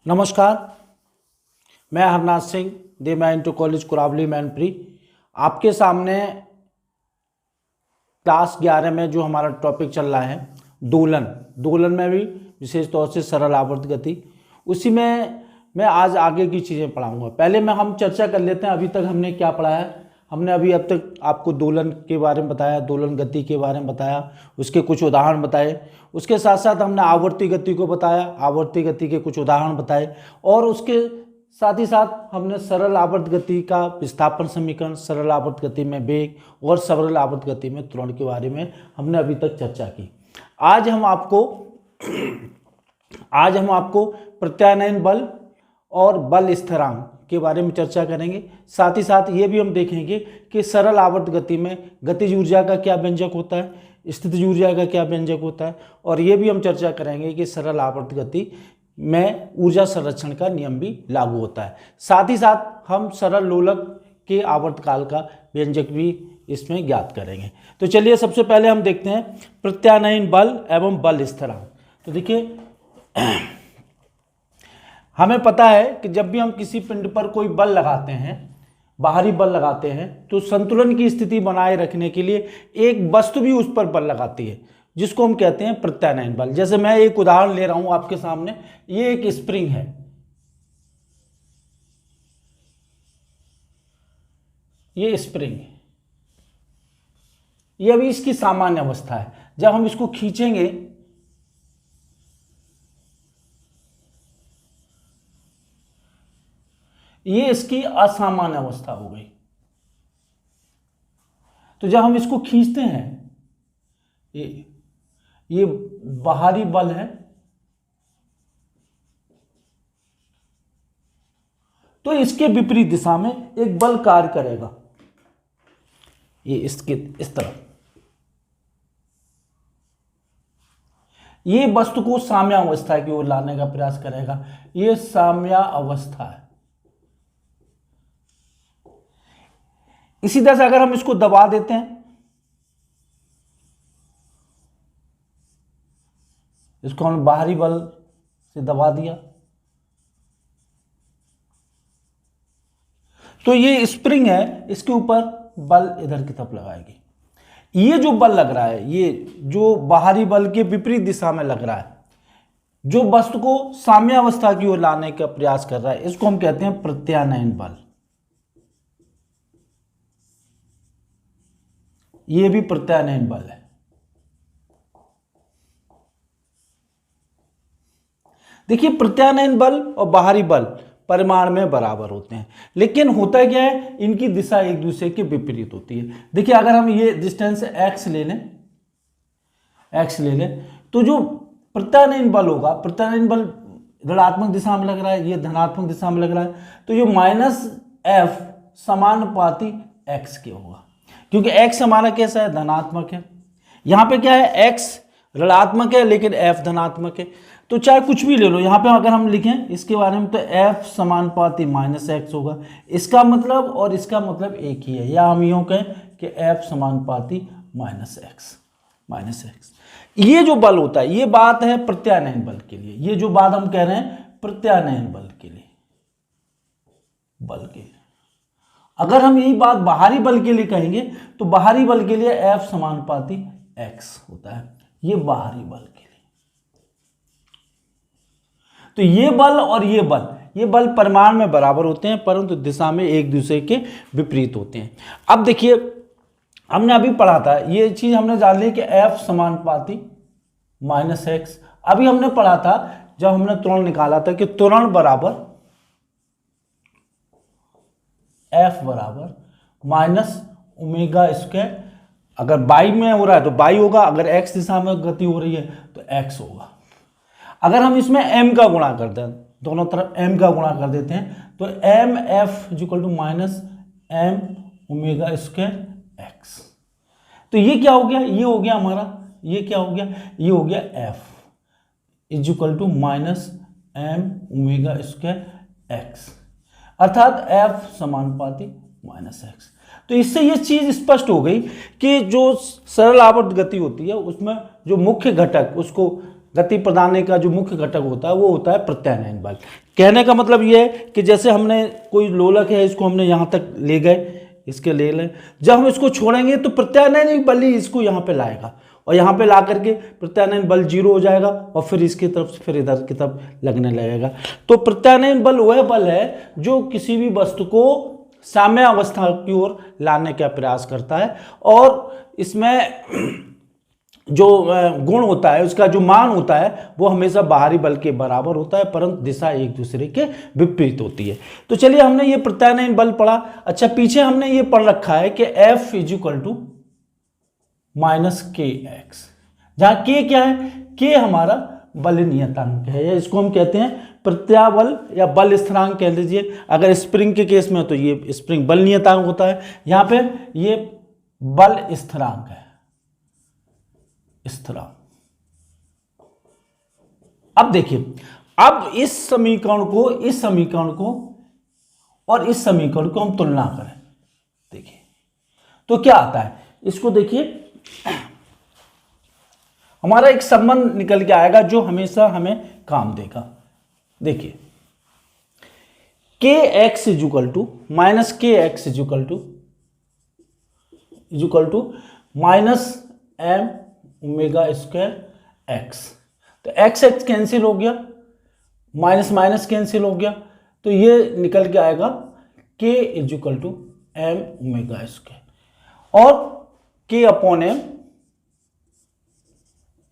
नमस्कार, मैं हरनाथ सिंह द मैं इंटर कॉलेज कुरावली मैनपुरी आपके सामने क्लास 11 में जो हमारा टॉपिक चल रहा है दोलन में भी विशेष तौर से सरल आवर्त गति, उसी में मैं आज आगे की चीज़ें पढ़ाऊंगा। पहले हम चर्चा कर लेते हैं अभी तक हमने क्या पढ़ा है। हमने अब तक आपको दोलन के बारे में बताया, दोलन गति के बारे में बताया, उसके कुछ उदाहरण बताए। उसके साथ साथ हमने आवर्ती गति को बताया, आवर्ती गति के कुछ उदाहरण बताए, और उसके साथ ही साथ हमने सरल आवर्त गति का विस्थापन समीकरण, सरल आवर्त गति में वेग और सरल आवर्त गति में त्वरण के बारे में हमने अभी तक चर्चा की। आज हम आपको प्रत्यानयन बल और बल स्थिरांक के बारे में चर्चा करेंगे। साथ ही साथ ये भी हम देखेंगे कि सरल आवर्त गति में गतिज ऊर्जा का क्या व्यंजक होता है, स्थितिज ऊर्जा का क्या व्यंजक होता है, और ये भी हम चर्चा करेंगे कि सरल आवर्त गति में ऊर्जा संरक्षण का नियम भी लागू होता है। साथ ही साथ हम सरल लोलक के आवर्तकाल का व्यंजक भी इसमें ज्ञात करेंगे। तो चलिए सबसे पहले हम देखते हैं प्रत्यानयन बल एवं बल स्थिरांक। तो देखिए, हमें पता है कि जब भी हम किसी पिंड पर कोई बल लगाते हैं, बाहरी बल लगाते हैं, तो संतुलन की स्थिति बनाए रखने के लिए एक वस्तु भी उस पर बल लगाती है, जिसको हम कहते हैं प्रत्यानयन बल। जैसे मैं एक उदाहरण ले रहा हूं आपके सामने, ये एक स्प्रिंग है, ये स्प्रिंग है, ये अभी इसकी सामान्य अवस्था है। जब हम इसको खींचेंगे ये इसकी असामान्य अवस्था हो गई। तो जब हम इसको खींचते हैं, ये बाहरी बल है, तो इसके विपरीत दिशा में एक बल कार्य करेगा, ये इसके इस तरफ, ये वस्तु को साम्यावस्था की ओर लाने का प्रयास करेगा। ये साम्यावस्था है। इसी तरह से अगर हम इसको दबा देते हैं, इसको हम बाहरी बल से दबा दिया, तो ये स्प्रिंग है, इसके ऊपर बल इधर की तरफ लगाएगी। ये जो बल लग रहा है, ये जो बाहरी बल के विपरीत दिशा में लग रहा है, जो वस्तु को साम्यावस्था की ओर लाने का प्रयास कर रहा है, इसको हम कहते हैं प्रत्यानयन बल। ये भी प्रत्यानयन बल है। देखिए, प्रत्यानयन बल और बाहरी बल परिमाण में बराबर होते हैं, लेकिन होता क्या है, इनकी दिशा एक दूसरे के विपरीत होती है। देखिए, अगर हम ये डिस्टेंस x ले लें, तो जो प्रत्यानयन बल होगा, प्रत्यानयन बल ऋणात्मक दिशा में लग रहा है, ये धनात्मक दिशा में लग रहा है, तो ये -f समानुपाती x के होगा, क्योंकि x हमारा कैसा है, धनात्मक है। यहां पे क्या है, x ऋणात्मक है लेकिन f धनात्मक है। तो चाहे कुछ भी ले लो, यहां पे अगर हम लिखें इसके बारे में, तो f समानुपाती -x होगा। इसका मतलब और इसका मतलब एक ही है, या हम यूं कहें कि f समानुपाती -x। ये जो बल होता है, ये बात है प्रत्यानयन बल के लिए। ये जो बात हम कह रहे हैं प्रत्यानयन बल के लिए, अगर हम यही बात बाहरी बल के लिए कहेंगे, तो बाहरी बल के लिए F समानुपाती x होता है, ये बाहरी बल के लिए। तो ये बल और ये बल परिमाण में बराबर होते हैं, परंतु दिशा में एक दूसरे के विपरीत होते हैं। अब देखिए, हमने अभी पढ़ा था, ये चीज हमने जान ली कि F समानुपाती -x। अभी हमने पढ़ा था, जब हमने त्वरण निकाला था, कि त्वरण बराबर F बराबर -ω²। अगर बाई में हो रहा है तो बाई होगा, अगर x दिशा में गति हो रही है तो x होगा। अगर हम इसमें m का गुणा कर दें, दोनों तरफ m का गुणा कर देते हैं, तो mf -m⁻²x। तो ये क्या हो गया, ये हो गया हमारा, ये क्या हो गया, ये हो गया f -m⁻²x, अर्थात f समानुपाती -x। तो इससे ये चीज स्पष्ट हो गई कि जो सरल आवर्त गति होती है, उसमें जो मुख्य घटक, उसको गति प्रदान का जो मुख्य घटक होता है वो होता है प्रत्यानयन बल। कहने का मतलब ये है कि जैसे हमने कोई लोलक है, इसको हमने यहाँ तक ले गए, इसके ले लें, जब हम इसको छोड़ेंगे तो प्रत्यानयन बल ही इसको यहाँ पे लाएगा, और यहाँ पे ला करके प्रत्यानयन बल 0 हो जाएगा और फिर इसकी तरफ से फिर इधर की तरफ लगने लगेगा। तो प्रत्यानयन बल वह बल है जो किसी भी वस्तु को साम्य अवस्था की ओर लाने का प्रयास करता है, और इसमें जो गुण होता है, उसका जो मान होता है वो हमेशा बाहरी बल के बराबर होता है, परंतु दिशा एक दूसरे के विपरीत होती है। तो चलिए हमने ये प्रत्यानयन बल पढ़ा। अच्छा, पीछे हमने ये पढ़ रखा है कि F = -kx, जहां k क्या है, k हमारा बल नियतांक है, या इसको हम कहते हैं प्रत्याबल या बल स्थिरांक कह लीजिए। अगर स्प्रिंग के केस में तो ये स्प्रिंग बल नियतांक होता है, यहाँ पे ये बल स्थिरांक है, स्थिरांक। अब देखिए, अब इस समीकरण को और इस समीकरण को हम तुलना करें, देखिए तो क्या आता है। इसको देखिए, हमारा एक संबंध निकल के आएगा जो हमेशा हमें काम देगा। देखिए, kx = -kx = -m²x। तो x कैंसिल हो गया, माइनस माइनस कैंसिल हो गया, तो ये निकल के आएगा k = m², और k/m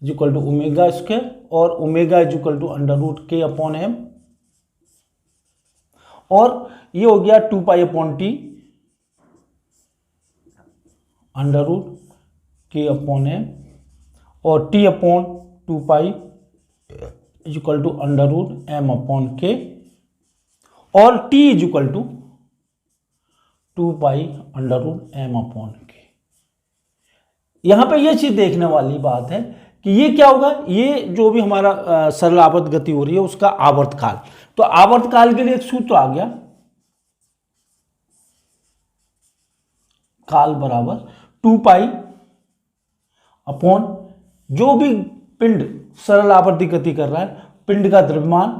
= ω², और ω √k/m, और ये हो गया 2π/T √k/m, और T/2π = m/k, और T = 2π/m/k। यहां पे ये चीज देखने वाली बात है कि ये क्या होगा, ये जो भी हमारा सरल आवर्त गति हो रही है उसका आवर्तकाल। तो आवर्तकाल के लिए एक सूत्र आ गया, काल बराबर 2π अपॉन जो भी पिंड सरल आवर्ती गति कर रहा है, पिंड का द्रव्यमान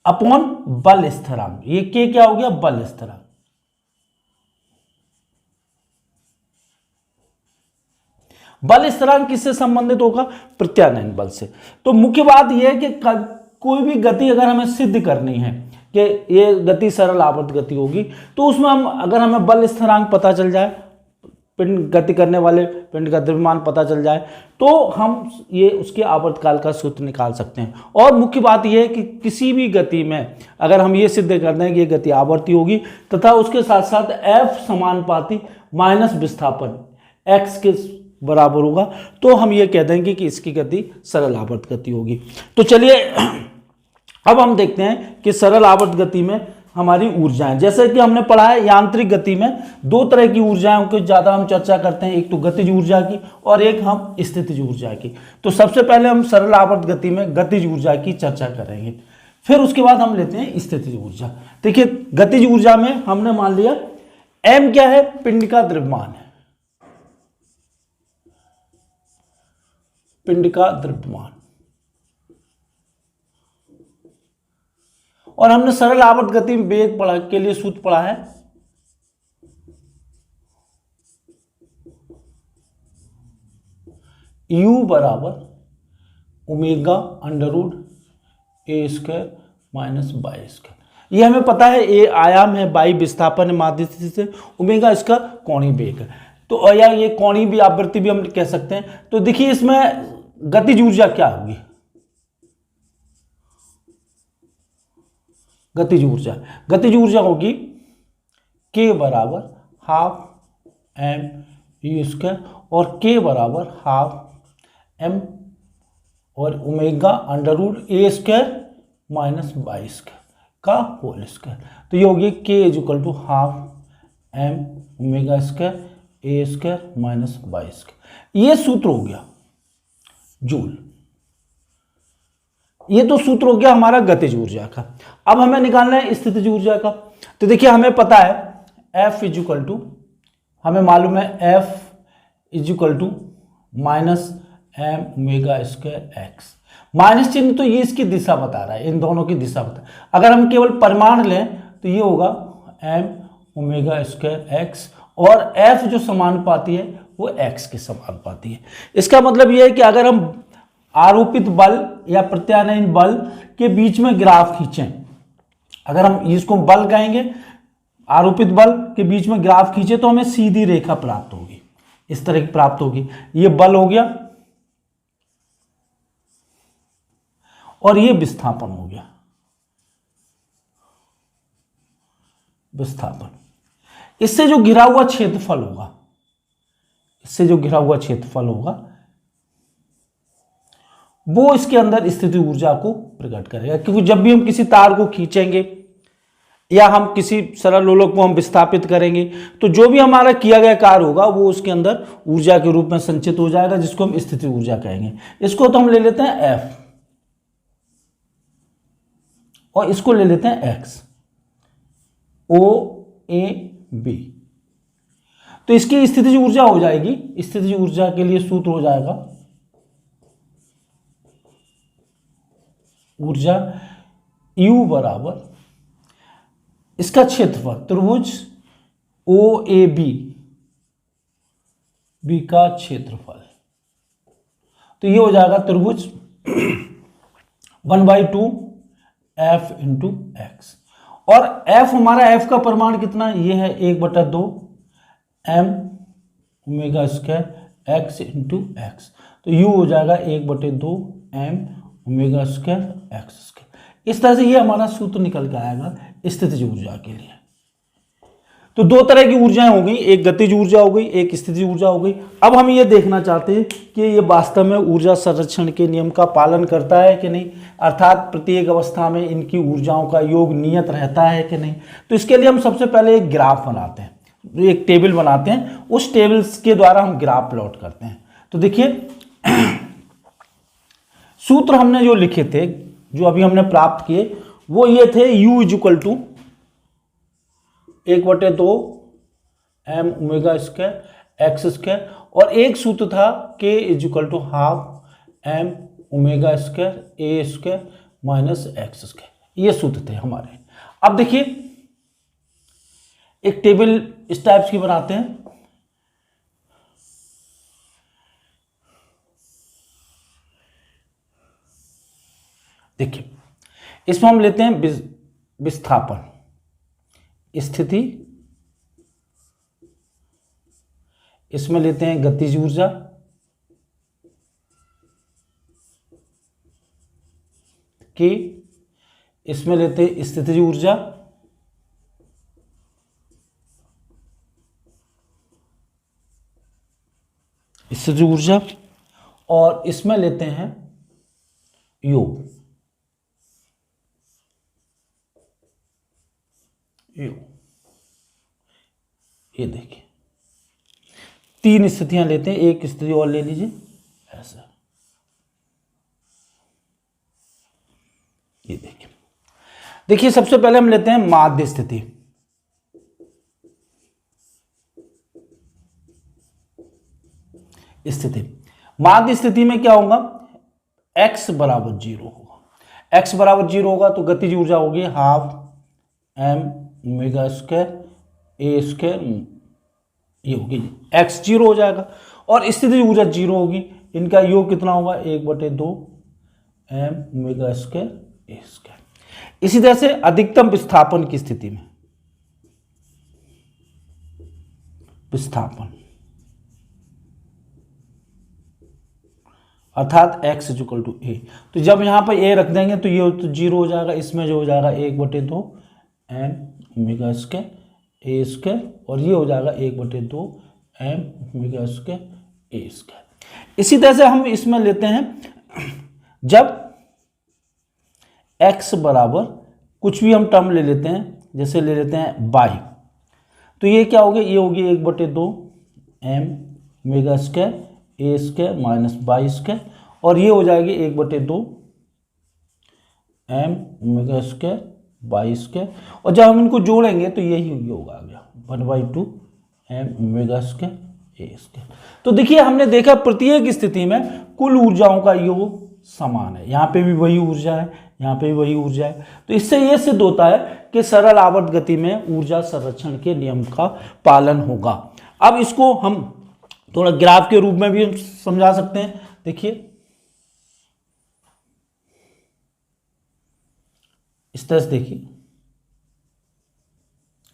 अपॉन बल स्थिरांक। ये k क्या हो गया, बल स्थिरांक। बल स्थिरांक किससे संबंधित होगा, प्रत्यानयन बल से। तो मुख्य बात यह है कि कोई भी गति अगर हमें सिद्ध करनी है कि ये गति सरल आवर्त गति होगी, तो उसमें अगर हमें बल स्थिरांक पता चल जाए, पिंड गति करने वाले पिंड का द्रव्यमान पता चल जाए, तो हम ये उसके आवर्तकाल का सूत्र निकाल सकते हैं। और मुख्य बात यह है कि किसी भी गति में अगर हम ये सिद्ध कर दें कि ये गति आवर्ती होगी तथा उसके साथ साथ F समानुपाती माइनस विस्थापन x के बराबर होगा, तो हम ये कह देंगे कि इसकी गति सरल आवर्त गति होगी। तो चलिए अब हम देखते हैं कि सरल आवर्त गति में हमारी ऊर्जाएं, जैसे कि हमने पढ़ा है यांत्रिक गति में दो तरह की ऊर्जाओं की ज़्यादा हम चर्चा करते हैं, एक तो गतिज ऊर्जा की और एक हम स्थितिज ऊर्जा की। तो सबसे पहले हम सरल आवर्त गति में गतिज ऊर्जा की चर्चा करेंगे, फिर उसके बाद हम लेते हैं स्थितिज ऊर्जा। देखिए, गतिज ऊर्जा में हमने मान लिया m क्या है, पिंड का द्रव्यमान है, पिंड का द्रव्यमान, और हमने सरल आवर्त गति में वेग पढ़ा के लिए सूत्र पढ़ा है u बराबर ओमेगा √a² माइनस y²। ये हमें पता है, a आयाम है, y विस्थापन है माध्य से, ओमेगा इसका कोणीय वेग है, तो या ये कोणीय भी आवृत्ति भी हम कह सकते हैं। तो देखिए इसमें गतिज ऊर्जा क्या होगी, गतिज ऊर्जा होगी k बराबर ½ m/u², और k बराबर ½ m और ओमेगा √a² माइनस y² का होल स्क्वायर। तो ये होगी k = ½ m ओमेगा² a² minus y²। ये सूत्र हो गया जूल, ये तो सूत्र हो गया हमारा गतिज ऊर्जा का। अब हमें निकालना है स्थितिज ऊर्जा का। तो देखिए हमें पता है F = हमें मालूम है F is equal to minus M omega square X. Minus चिन्ह तो ये इसकी दिशा बता रहा है, इन दोनों की दिशा बता। अगर हम केवल परिमाण लें तो ये होगा एम ओमेगा स्क्वायर एक्स, और एफ जो समानुपाती है वो एक्स के समानुपाती है। इसका मतलब ये है कि अगर हम आरोपित बल या प्रत्यानयन बल के बीच में ग्राफ खींचें, अगर हम इसको बल कहेंगे, आरोपित बल के बीच में ग्राफ खींचे तो हमें सीधी रेखा प्राप्त होगी, इस तरह की प्राप्त होगी। ये बल हो गया और ये विस्थापन हो गया, विस्थापन। इससे जो घिरा हुआ क्षेत्रफल होगा, इससे जो घिरा हुआ क्षेत्रफल होगा वो इसके अंदर स्थिति ऊर्जा को प्रकट करेगा, क्योंकि जब भी हम किसी तार को खींचेंगे या हम किसी सरल लोलक को हम विस्थापित करेंगे तो जो भी हमारा किया गया कार्य होगा वो उसके अंदर ऊर्जा के रूप में संचित हो जाएगा, जिसको हम स्थिति ऊर्जा कहेंगे। इसको तो हम ले लेते हैं एफ और इसको ले लेते हैं एक्स, ओ ए बी। तो इसकी स्थितिज ऊर्जा हो जाएगी, स्थितिज ऊर्जा के लिए सूत्र हो जाएगा ऊर्जा U बराबर इसका क्षेत्रफल त्रिभुज ओ ए बी का क्षेत्रफल, तो ये हो जाएगा त्रिभुज 1/2 एफ इंटू एक्स। और f हमारा f का परिमाण कितना है, ये है 1/2 M omega square X into X, तो u हो जाएगा 1/2 M omega square X square. इस तरह से ये हमारा सूत्र निकल के आएगा स्थितिज ऊर्जा के लिए। तो दो तरह की ऊर्जाएं हो गई, एक गतिज ऊर्जा हो गई, एक स्थितिज ऊर्जा हो गई। अब हम ये देखना चाहते हैं कि ये वास्तव में ऊर्जा संरक्षण के नियम का पालन करता है कि नहीं, अर्थात प्रत्येक अवस्था में इनकी ऊर्जाओं का योग नियत रहता है कि नहीं। तो इसके लिए हम सबसे पहले एक ग्राफ बनाते हैं, एक टेबल बनाते हैं, उस टेबल के द्वारा हम ग्राफ प्लॉट करते हैं। तो देखिए सूत्र हमने जो लिखे थे, जो अभी हमने प्राप्त किए, वो ये थे u is equal to 1/2 M omega square X square, और एक सूत्र था k is equal to half M omega square A square minus X square. ये सूत्र थे हमारे। अब देखिए एक टेबल इस टाइप्स की बनाते हैं। देखिए इसमें हम लेते हैं विस्थापन, स्थिति, इसमें लेते हैं गतिज ऊर्जा, के, इसमें लेते हैं स्थितिज ऊर्जा, स्थितिज ऊर्जा, और इसमें लेते हैं योग, ये देखिए तीन स्थितियां लेते हैं, एक स्थिति और ले लीजिए ऐसा, ये देखिए। देखिए सबसे पहले हम लेते हैं माध्य स्थिति। माध्य स्थिति में क्या होगा, x बराबर 0 होगा। x बराबर 0 होगा तो गतिज ऊर्जा होगी half M omega square A square, ये होगी x 0 हो जाएगा, और स्थितिज ऊर्जा 0 होगी। इनका योग कितना होगा 1/2 M omega square A square. इसी तरह से अधिकतम विस्थापन की स्थिति में, विस्थापन अर्थात x इज इक्वल टू ए, तो जब यहां पर a रख देंगे तो ये तो 0 हो जाएगा, इसमें जो हो जाएगा 1/2 M omega square A square, और ये हो जाएगा 1/2 M omega square A square. इसी तरह से हम इसमें लेते हैं जब x बराबर कुछ भी हम टर्म ले लेते हैं, जैसे ले लेते हैं y, तो ये क्या होगी, ये होगी 1/2 M omega square A square minus Y square, और ये हो जाएगी 1/2 M omega square Y square, और जब हम इनको जोड़ेंगे तो यही योग आ गया 1/2 M omega square A square. तो देखिए हमने देखा प्रत्येक स्थिति में कुल ऊर्जाओं का योग समान है, यहाँ पे भी वही ऊर्जा है, यहाँ पे भी वही ऊर्जा है। तो इससे यह सिद्ध होता है कि सरल आवर्त गति में ऊर्जा संरक्षण के नियम का पालन होगा। अब इसको हम थोड़ा ग्राफ के रूप में भी हम समझा सकते हैं। देखिए इस तरह से देखिए,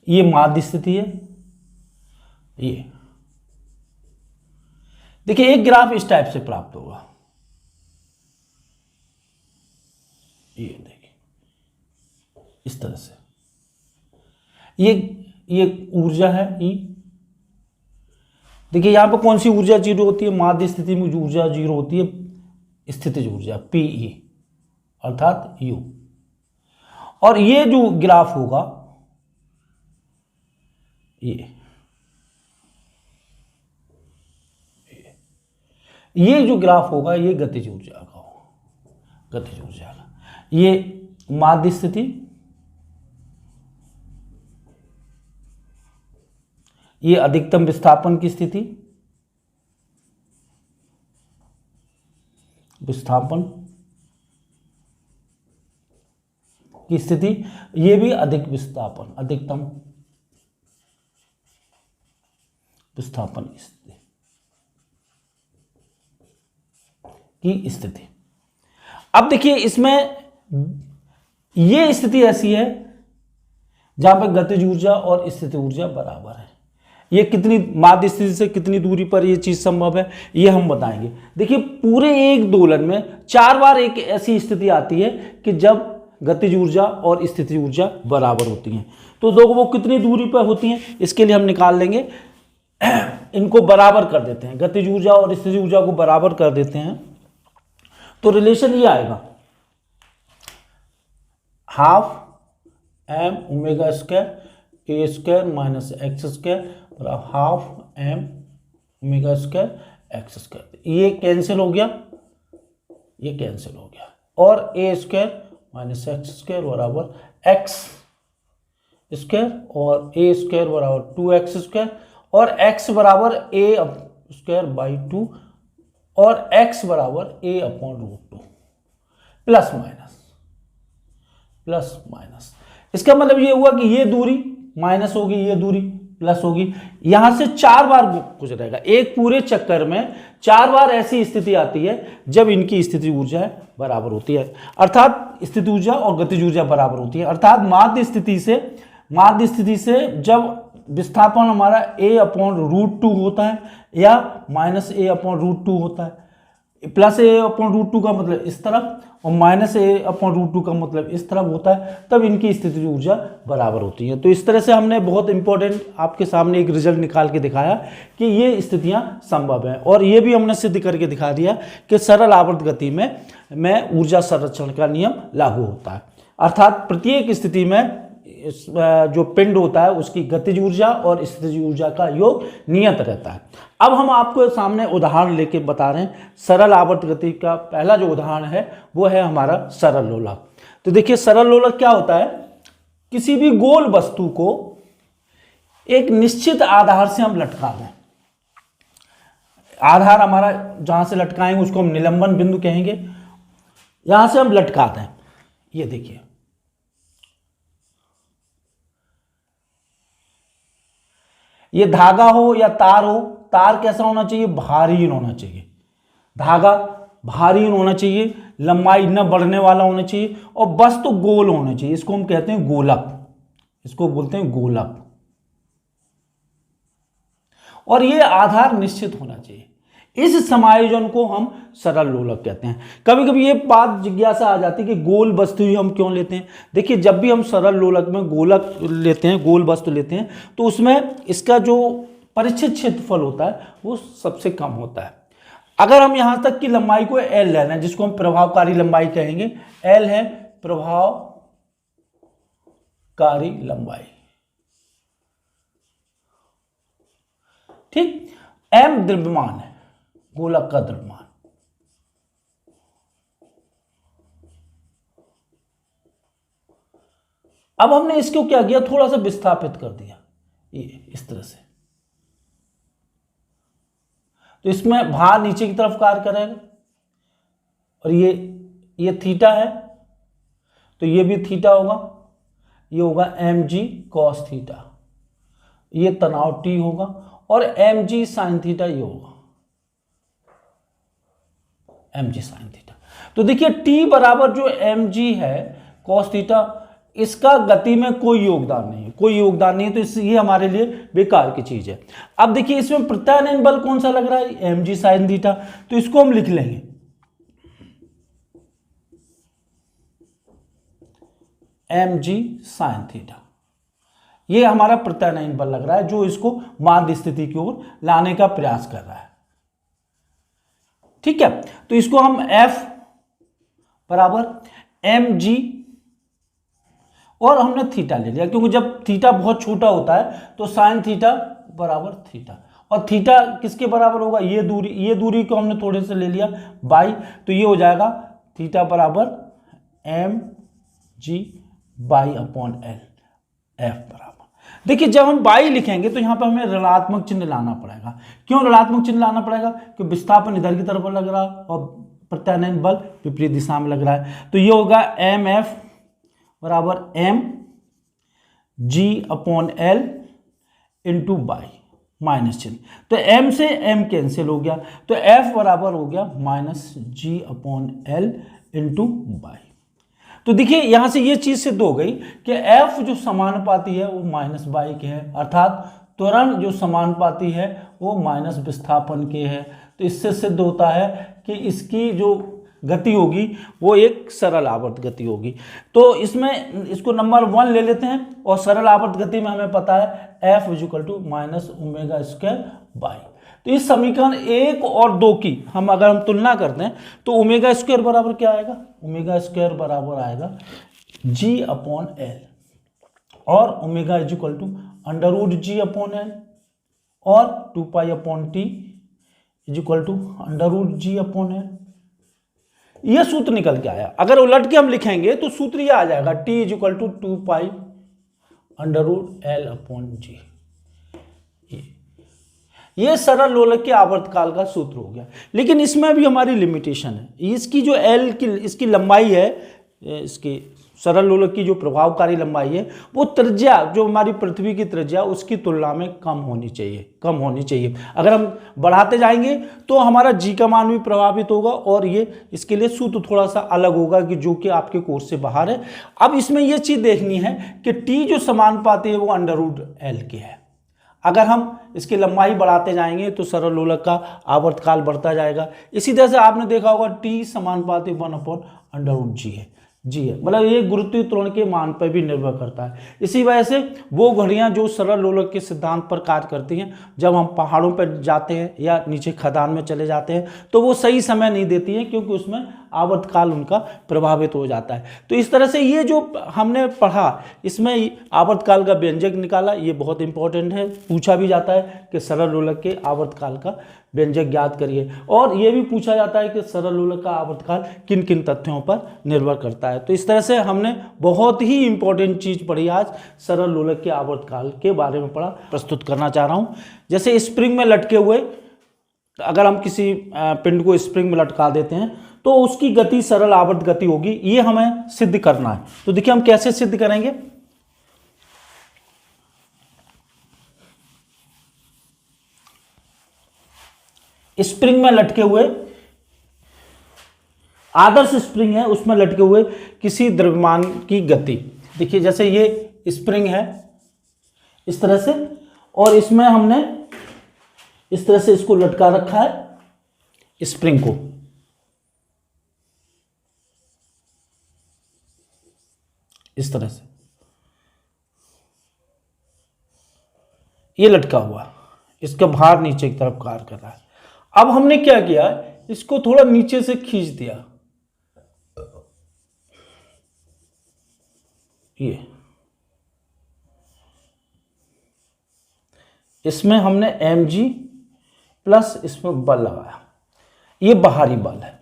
ये माध्य स्थिति है, ये देखिए एक ग्राफ इस टाइप से प्राप्त होगा, ये देखिए इस तरह से, ये ऊर्जा है ई। देखिए यहां पर कौन सी ऊर्जा जीरो होती है, माध्य स्थिति में जो ऊर्जा जीरो होती है स्थितिज ऊर्जा पीई अर्थात यू। और ये जो ग्राफ होगा ये जो ग्राफ होगा ये गतिज ऊर्जा का होगा, गतिज ऊर्जा का। ये माध्य स्थिति, ये अधिकतम विस्थापन की स्थिति, विस्थापन की स्थिति, ये भी अधिक विस्थापन, अधिकतम विस्थापन की स्थिति। अब देखिए इसमें ये स्थिति ऐसी है जहां पर गतिज ऊर्जा और स्थिति ऊर्जा बराबर है। ये कितनी माध्य स्थिति से कितनी दूरी पर ये चीज संभव है ये हम बताएंगे। देखिए पूरे एक दोलन में 4 बार एक ऐसी स्थिति आती है कि जब गतिज ऊर्जा और स्थिति ऊर्जा बराबर होती हैं। तो दो वो कितनी दूरी पर होती हैं इसके लिए हम निकाल लेंगे, इनको बराबर कर देते हैं, गतिज ऊर्जा और स्थिति ऊर्जा को बराबर कर देते हैं। तो रिलेशन ये आएगा half M omega square A square minus X square और half M omega square X square. ये कैंसिल हो गया, ये कैंसिल हो गया, और A square minus X square बराबर एक्स स्क्वायर और ए स्क्वायर बराबर 2x स्क्वायर और x बराबर a स्क्वायर बाई 2 और x बराबर a upon root 2 plus minus. इसका मतलब ये हुआ कि ये दूरी माइनस होगी, ये दूरी प्लस होगी। यहां से 4 बार गुजरेगा, एक पूरे चक्कर में 4 बार ऐसी स्थिति आती है जब इनकी स्थिति ऊर्जा बराबर होती है, अर्थात स्थिति ऊर्जा और गतिज ऊर्जा बराबर होती है। अर्थात माध्य स्थिति से जब विस्थापन हमारा a अपॉन रूट 2 होता है या माइनस a अपॉन रूट 2 होता है, प्लस a अपॉन रूट 2 का मतलब इस तरफ और माइनस a अपॉन रूट 2 का मतलब इस तरफ होता है, तब इनकी स्थिति ऊर्जा बराबर होती है। तो इस तरह से हमने बहुत इंपॉर्टेंट आपके सामने एक रिजल्ट निकाल के दिखाया कि ये स्थितियां संभव है। और ये भी हमने सिद्ध करके दिखा दिया कि सरल आवर्त गति में ऊर्जा संरक्षण का नियम लागू होता है, अर्थात प्रत्येक स्थिति में जो पिंड होता है उसकी गतिज ऊर्जा और स्थितिज ऊर्जा का योग नियत रहता है। अब हम आपको सामने उदाहरण लेके बता रहे हैं। सरल आवर्त गति का पहला जो उदाहरण है वो है हमारा सरल लोलक। तो देखिए सरल लोलक क्या होता है, किसी भी गोल वस्तु को एक निश्चित आधार से हम लटका दें, आधार हमारा जहां से लटकाएंगे उसको हम निलंबन बिंदु कहेंगे, यहां से हम लटका दें। ये देखिए ये धागा हो या तार हो, तार कैसा होना चाहिए, भारीहीन होना चाहिए, धागा भारीहीन होना चाहिए, लंबाई न बढ़ने वाला होना चाहिए और बस तो गोल होना चाहिए। इसको हम कहते हैं गोलक, इसको बोलते हैं गोलक। और ये आधार निश्चित होना चाहिए। इस समायोजन को हम सरल लोलक कहते हैं। कभी कभी ये बात जिज्ञासा आ जाती है कि गोल वस्तु ही हम क्यों लेते हैं। देखिए जब भी हम सरल लोलक में गोलक लेते हैं, गोल वस्तु लेते हैं, तो उसमें इसका जो परिचित क्षेत्रफल होता है वो सबसे कम होता है। अगर हम यहां तक की लंबाई को एल ले रहे हैं, जिसको हम प्रभावकारी लंबाई कहेंगे, एल है प्रभावकारी लंबाई, ठीक। एम द्रव्यमान है, गोलक का द्रव्यमान। अब हमने इसको क्या किया, थोड़ा सा विस्थापित कर दिया, ये इस तरह से तो इसमें भार नीचे की तरफ कार्य करेगा, और ये थीटा है तो ये भी थीटा होगा, ये होगा mg cos थीटा, ये तनाव T होगा, और mg sin थीटा ये होगा mg sin थीटा। तो देखिए T बराबर जो mg है cos थीटा, इसका गति में कोई योगदान नहीं है, कोई योगदान नहीं है, तो ये हमारे लिए बेकार की चीज है। अब देखिए इसमें प्रत्यानयन बल कौन सा लग रहा है, mg sin थीटा, तो इसको हम लिख लेंगे mg sin थीटा। ये हमारा प्रत्यानयन बल लग रहा है जो इसको माध्य स्थिति की ओर लाने का प्रयास कर रहा है। ठीक है, तो इसको हम F बराबर mg, और हमने थीटा ले लिया क्योंकि जब थीटा बहुत छोटा होता है तो साइन थीटा बराबर थीटा, और थीटा किसके बराबर होगा, ये दूरी को हमने थोड़े से ले लिया बाई, तो ये हो जाएगा थीटा बराबर mg by upon L, F बराबर। देखिए जब हम बाई लिखेंगे तो यहाँ पे हमें ऋणात्मक चिन्ह लाना पड़ेगा। क्यों ऋणात्मक चिन्ह लाना पड़ेगा, क्योंकि विस्थापन इधर की तरफ लग रहा है और प्रत्यानयन बल विपरीत दिशा में लग रहा है। तो ये होगा एम एफ बराबर M G upon L into Y, minus चिन्ह, तो m से m कैंसिल हो गया, तो f बराबर हो गया minus G upon L into Y. तो देखिए यहां से ये चीज सिद्ध हो गई कि f जो समानुपाती है वो माइनस बाई के है, अर्थात त्वरण जो समानुपाती है वो माइनस विस्थापन के है। तो इससे सिद्ध होता है कि इसकी जो गति होगी वो एक सरल आवर्त गति होगी। तो इसमें इसको नंबर 1 ले लेते हैं, और सरल आवर्त गति में हमें पता है F equal to minus omega square Y. तो इस समीकरण 1 और 2 की अगर हम तुलना करते हैं तो ओमेगा स्क्वायर बराबर क्या आएगा, ओमेगा स्क्वायर बराबर आएगा G अपॉन एल, और omega is equal to under root G upon L, और 2 pi upon T is equal to under root G upon L. यह सूत्र निकल के आया। अगर उलट के हम लिखेंगे तो सूत्र यह आ जाएगा T is equal to 2 pi under root L upon G. ये सरल लोलक के आवर्तकाल का सूत्र हो गया। लेकिन इसमें भी हमारी लिमिटेशन है। इसकी जो एल की इसकी लंबाई है, इसकी सरल लोलक की जो प्रभावकारी लंबाई है वो त्रिज्या जो हमारी पृथ्वी की त्रिज्या उसकी तुलना में कम होनी चाहिए। अगर हम बढ़ाते जाएंगे तो हमारा जी का मान भी प्रभावित होगा, और ये इसके लिए सूत्र थोड़ा सा अलग होगा कि जो कि आपके कोर्स से बाहर है। अब इसमें यह चीज देखनी है कि टी जो समानुपाती है वो अंडर रूट एल के है। अगर हम इसकी लंबाई बढ़ाते जाएंगे तो सरल लोलक का आवर्तकाल बढ़ता जाएगा। इसी तरह से आपने देखा होगा टी समानुपाती 1 अपॉन अंडर रूट जी है, मतलब ये गुरुत्वीय त्वरण के मान पर भी निर्भर करता है। इसी वजह से वो घड़ियां जो सरल लोलक के सिद्धांत पर कार्य करती हैं, जब हम पहाड़ों पर जाते हैं या नीचे खदान में चले जाते हैं तो वो सही समय नहीं देती हैं, क्योंकि उसमें आवर्तकाल उनका प्रभावित हो जाता है। तो इस तरह से ये जो हमने पढ़ा इसमें आवर्तकाल का व्यंजक निकाला, ये बहुत इंपॉर्टेंट है। पूछा भी जाता है कि सरल लोलक के आवर्तकाल का व्यंजक ज्ञात करिए, और ये भी पूछा जाता है कि सरल लोलक का आवर्तकाल किन किन तथ्यों पर निर्भर करता है। तो इस तरह से हमने बहुत ही इंपॉर्टेंट चीज पढ़ी आज, सरल लोलक के आवर्तकाल के बारे में पढ़ा, प्रस्तुत करना चाह रहा हूं। जैसे स्प्रिंग में लटके हुए, अगर हम किसी पिंड को स्प्रिंग में लटका देते हैं तो उसकी गति सरल आवर्त गति होगी, ये हमें सिद्ध करना है। तो देखिए हम कैसे सिद्ध करेंगे। स्प्रिंग में लटके हुए, आदर्श स्प्रिंग है उसमें लटके हुए किसी द्रव्यमान की गति, देखिए जैसे ये स्प्रिंग है इस तरह से, और इसमें हमने इस तरह से इसको लटका रखा है स्प्रिंग को, इस तरह से ये लटका हुआ, इसका भार नीचे की तरफ कार्य कर रहा है। अब हमने क्या किया, इसको थोड़ा नीचे से खींच दिया, ये इसमें हमने mg प्लस इसमें बल लगाया, ये बाहरी बल है।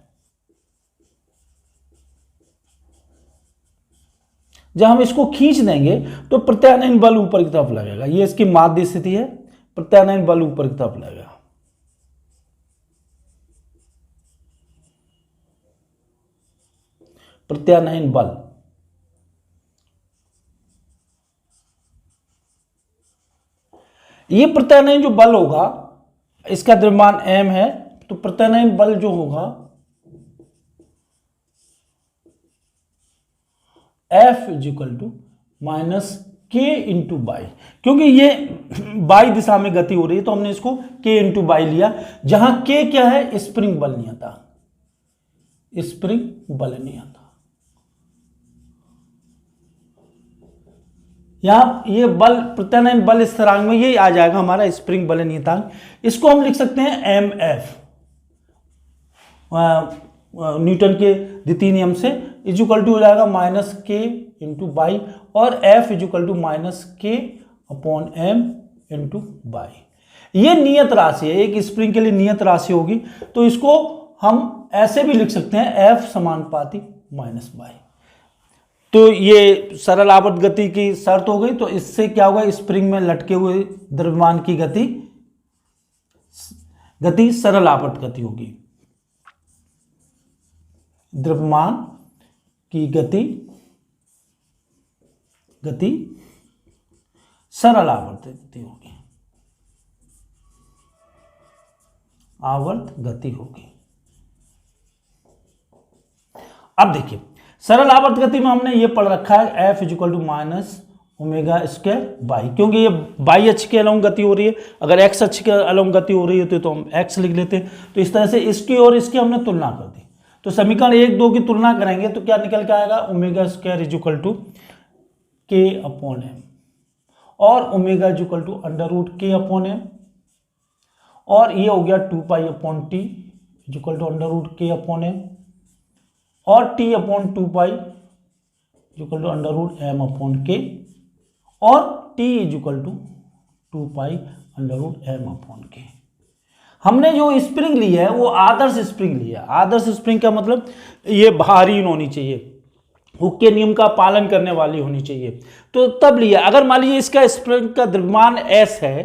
जब हम इसको खींच देंगे तो प्रत्यानयन बल ऊपर की तरफ लगेगा, ये इसकी माध्य स्थिति है, प्रत्यानयन बल ऊपर की तरफ लगेगा। प्रत्यानयन बल। ये प्रत्यानयन जो बल होगा, इसका द्रव्यमान m है, तो प्रत्यानयन बल जो होगा F is equal to minus K into Y, क्योंकि ये बाई दिशा में गति हो रही है तो हमने इसको K इंटू बाई लिया, जहां K क्या है, स्प्रिंग बल नियतांक, स्प्रिंग बल नियतांक। यहां ये बल प्रत्यानयन बल स्थिरांक में ये आ जाएगा हमारा स्प्रिंग बल नियतांक। इसको हम लिख सकते हैं mF, न्यूटन के द्वितीय नियम से, इजुकल टू हो जाएगा माइनस के इंटू बाई, और F इजुकल टू माइनस के अपॉन m इंटू बाई। ये नियत राशि है, एक स्प्रिंग के लिए नियत राशि होगी, तो इसको हम ऐसे भी लिख सकते हैं F समानुपाती माइनस बाई। तो ये सरल आवर्त गति की शर्त हो गई। तो इससे क्या होगा, स्प्रिंग में लटके हुए द्रव्यमान की गति सरल आवर्त गति होगी। द्रव्यमान की गति सरल आवर्त गति होगी, आवर्त गति होगी। अब देखिए, सरल आवर्त गति में हमने ये पढ़ रखा है F is equal to minus omega square Y, क्योंकि ये बाई अक्ष के अलोंग गति हो रही है। अगर एक्स अक्ष के अलोंग गति हो रही है तो हम x लिख लेते हैं। तो इस तरह से इसकी और इसकी हमने तुलना कर दी। तो समीकरण 1, 2 की तुलना करेंगे तो क्या निकल के आएगा, omega square is equal to k upon m, और omega is equal to under root k upon m, और ये हो गया 2 pi upon t is equal to under root k upon m, और t upon 2 pi is equal to under root m upon k, और t is equal to 2 pi under root m upon k. हमने जो spring ली है वो आदर्श स्प्रिंग लिया। आदर्श spring का मतलब ये भारी होनी चाहिए, हुक के नियम का पालन करने वाली होनी चाहिए, तो तब लिया। अगर मान लीजिए इसका स्प्रिंग का द्रव्यमान s है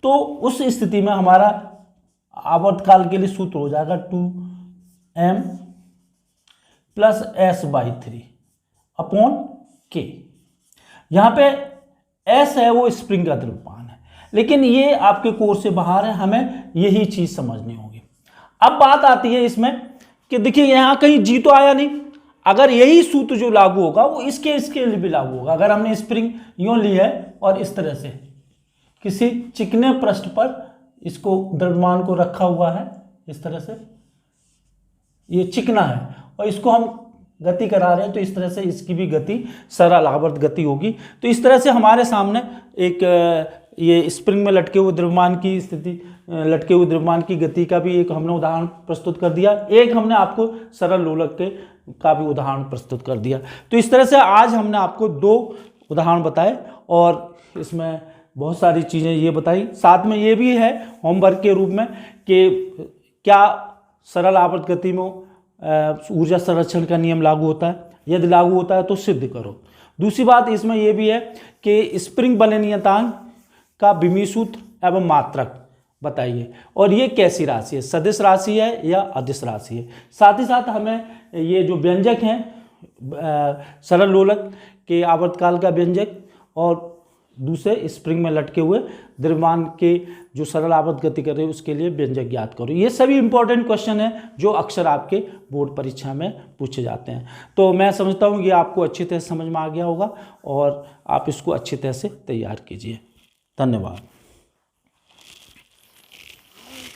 तो उस स्थिति में हमारा आवर्तकाल के लिए सूत्र हो जाएगा 2m प्लस s/3 अपॉन के। यहाँ पे s है वो स्प्रिंग का द्रव्यमान है, लेकिन ये आपके कोर्स से बाहर है, हमें यही चीज समझनी होगी। अब बात आती है इसमें कि देखिए यहाँ कहीं g तो आया नहीं, अगर यही सूत्र जो लागू होगा वो इसके लिए भी लागू होगा। अगर हमने स्प्रिंग यूं ली है और इस तरह से किसी चिकने पृष्ठ पर इसको द्रव्यमान को रखा हुआ है, इस तरह से ये चिकना है और इसको हम गति करा रहे हैं, तो इस तरह से इसकी भी गति सरल आवर्त गति होगी। तो इस तरह से हमारे सामने एक ये स्प्रिंग में लटके हुए द्रव्यमान की स्थिति, लटके हुए द्रव्यमान की गति का भी एक हमने उदाहरण प्रस्तुत कर दिया। एक हमने आपको सरल लोलक का भी उदाहरण प्रस्तुत कर दिया। तो इस तरह से आज हमने आपको 2 उदाहरण बताए और इसमें बहुत सारी चीज़ें ये बताई। साथ में ये भी है होमवर्क के रूप में कि क्या सरल आवर्त गति में ऊर्जा संरक्षण का नियम लागू होता है, यदि लागू होता है तो सिद्ध करो। दूसरी बात इसमें यह भी है कि स्प्रिंग बल नियतांक का विमीय सूत्र एवं मात्रक बताइए, और ये कैसी राशि है, सदिश राशि है या अदिश राशि है। साथ ही साथ हमें ये जो व्यंजक हैं सरल लोलक के आवर्तकाल का व्यंजक और दूसरे स्प्रिंग में लटके हुए द्रव्यमान के जो सरल आवर्त गति कर रहे हैं उसके लिए व्यंजक ज्ञात करो। ये सभी इंपॉर्टेंट क्वेश्चन हैं जो अक्सर आपके बोर्ड परीक्षा में पूछे जाते हैं। तो मैं समझता हूँ कि आपको अच्छी तरह समझ में आ गया होगा और आप इसको अच्छी तरह से तैयार कीजिए। धन्यवाद।